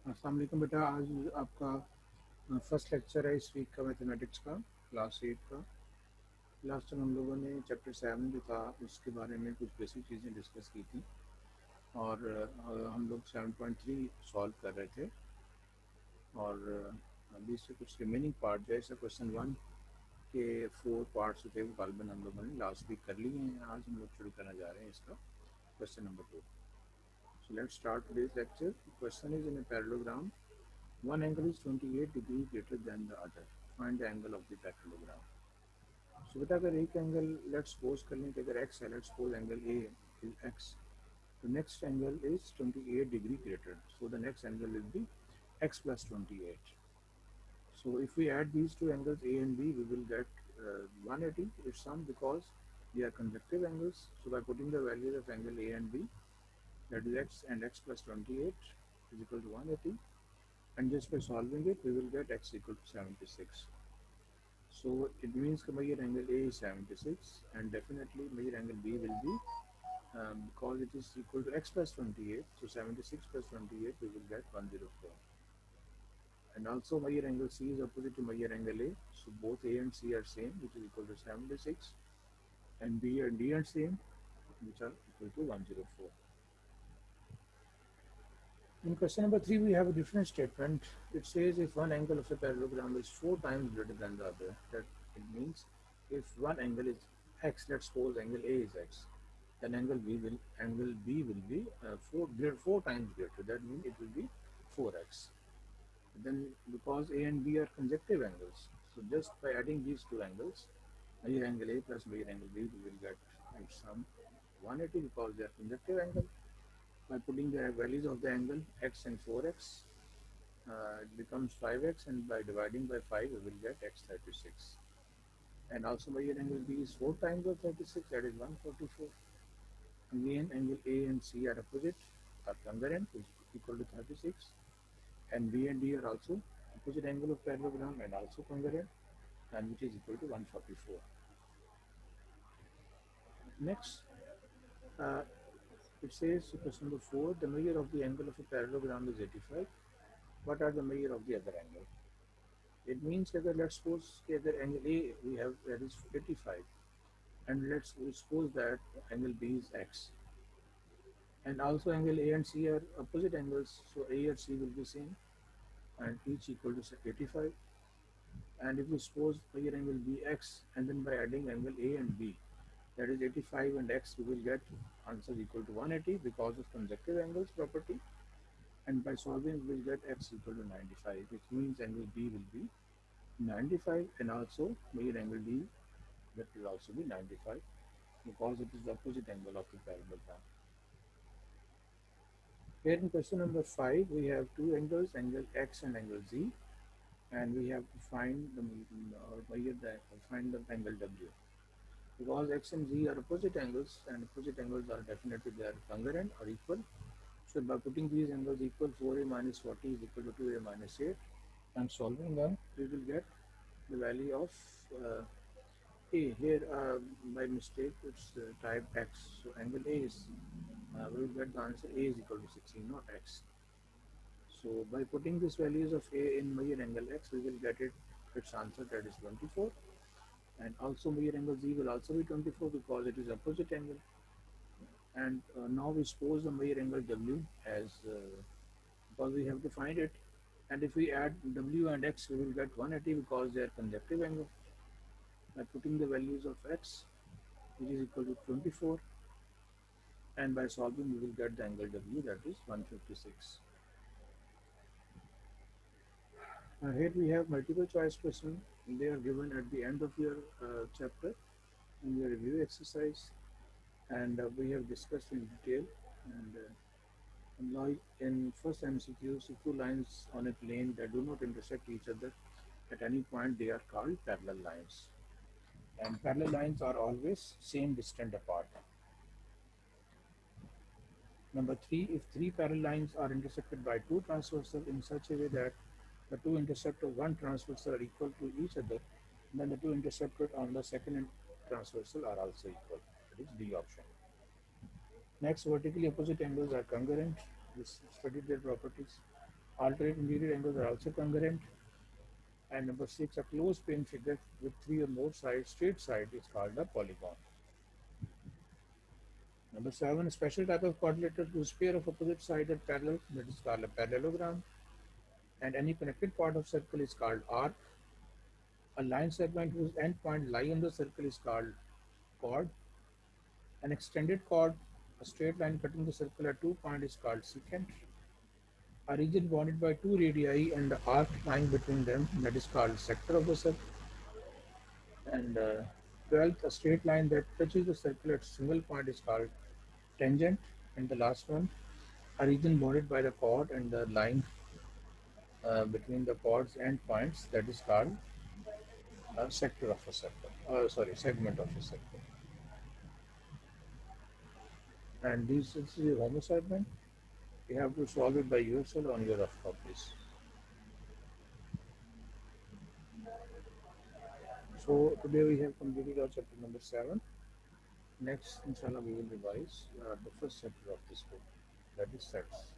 अस्सलाम वालेकुम बेटा। आज आपका फर्स्ट लेक्चर है इस वीक का मैथमेटिक्स का, क्लास 8 का। लास्ट टाइम हम लोगों ने चैप्टर 7 जो था उसके बारे में कुछ बेसिक चीज़ें डिस्कस की थी और हम लोग 7.3 सॉल्व कर रहे थे और अभी से कुछ रिमेनिंग पार्ट जैसे क्वेश्चन 1 के 4 पार्ट्स थे वो गालबन हम लोगों ने लास्ट वीक कर लिए हैं। आज हम लोग शुरू करना जा रहे हैं इसका question number 2। So let's start today's lecture. Question is in a parallelogram. One angle is 28 degree greater than the other. Find the angle of the parallelogram. So बेटा अगर एक एंगल लेट्स सपोज कर लें कि अगर x है, let's suppose angle A is x. The next angle is 28 degree greater. So the next angle will be x plus 28. So if we add these two angles A and B, we will get 180 its sum because they are conjective angles. So by putting the values of angle A and B, that is x and x plus 28 is equal to 180. And just by solving it, we will get x equal to 76. So it means that measure angle A is 76 and definitely measure angle B will be because it is equal to x plus 28. So 76 plus 28 we will get 104. And also measure angle C is opposite to measure angle A. So both A and C are same, which is equal to 76, and B and D are same, which are equal to 104. In question number 3, we have a different statement. It says if one angle of a parallelogram is 4 times greater than the other, that it means if one angle is x, let's suppose angle A is x, then angle B will be 4 times greater. That means it will be 4x. Then because A and B are conjective angles, so just by adding these two angles, measure angle A plus measure angle B, we will get its sum 180 because they are conjective angle. By putting the values of the angle x and 4x, it becomes 5x, and by dividing by 5 we will get x 36. And also measure angle B is 4 times of 36, that is 144. Again angle A and C are opposite, are congruent, which is equal to 36, and B and D are also opposite angle of parallelogram and also congruent, and which is equal to 144. Next, uh, it says question number 4, the measure of the angle of a parallelogram is 85. What are the measure of the other angle? It means that let's suppose that angle A we have that is 85, and let's suppose that angle B is x, and also angle A and C are opposite angles, so A and C will be same and each equal to 85. And if we suppose here angle B x, and then by adding angle A and B, that is 85 and x, we will get answer equal to 180 because of conjective angles property. And by solving, we will get x equal to 95, which means angle B will be 95, and also measure angle D, that will also be 95 because it is the opposite angle of the parallelogram. Here in question number 5, we have two angles, angle X and angle Z, and we have to find the find the angle W. Because X and Z are opposite angles, and opposite angles are definitely they are congruent or equal. So by putting these angles equal, 4a minus 40 is equal to 2a minus 8, and solving them, we will get the value of a. Here by mistake it's type x, so angle A is we will get the answer A is equal to 16, not x. So by putting these values of A in measure angle x, we will get its answer, that is 24, and also measure angle Z will also be 24 because it is opposite angle. And now we suppose the measure angle W as because we have to find it, and if we add W and X, we will get 180 because they are conjective angle. By putting the values of X, which is equal to 24, and by solving we will get the angle W, that is 156. Here we have multiple choice question. They are given at the end of your chapter in your review exercise, and we have discussed in detail. And now in first MCQ, so two lines on a plane that do not intersect each other at any point, they are called parallel lines. And parallel lines are always same distance apart. Number 3, if three parallel lines are intersected by two transversal in such a way that the two intersect of one transversal are equal to each other, then the two intersected on the second transversal are also equal. That is D option. Next, vertically opposite angles are congruent. We studied their properties. Alternate interior angles are also congruent. And number six, a closed plane figure with three or more sides, straight side is called a polygon. Number seven, a special type of quadrilateral whose pair of opposite sides are parallel, that is called a parallelogram. And any connected part of circle is called arc. A line segment whose end point lie in the circle is called chord. An extended chord, a straight line cutting the circle at 2 points is called secant. A region bounded by two radii and the arc lying between them, that is called sector of the circle. And 12th, a straight line that touches the circle at a single point is called tangent. And the last one, a region bounded by the chord and the line between the chord's end points, that is called a sector of a circle. Sorry, segment of a circle. And this is a homo segment. You have to solve it by yourself on your rough copies. So today we have completed our chapter number 7. Next, inshallah, we will revise the first chapter of this book, that is sets.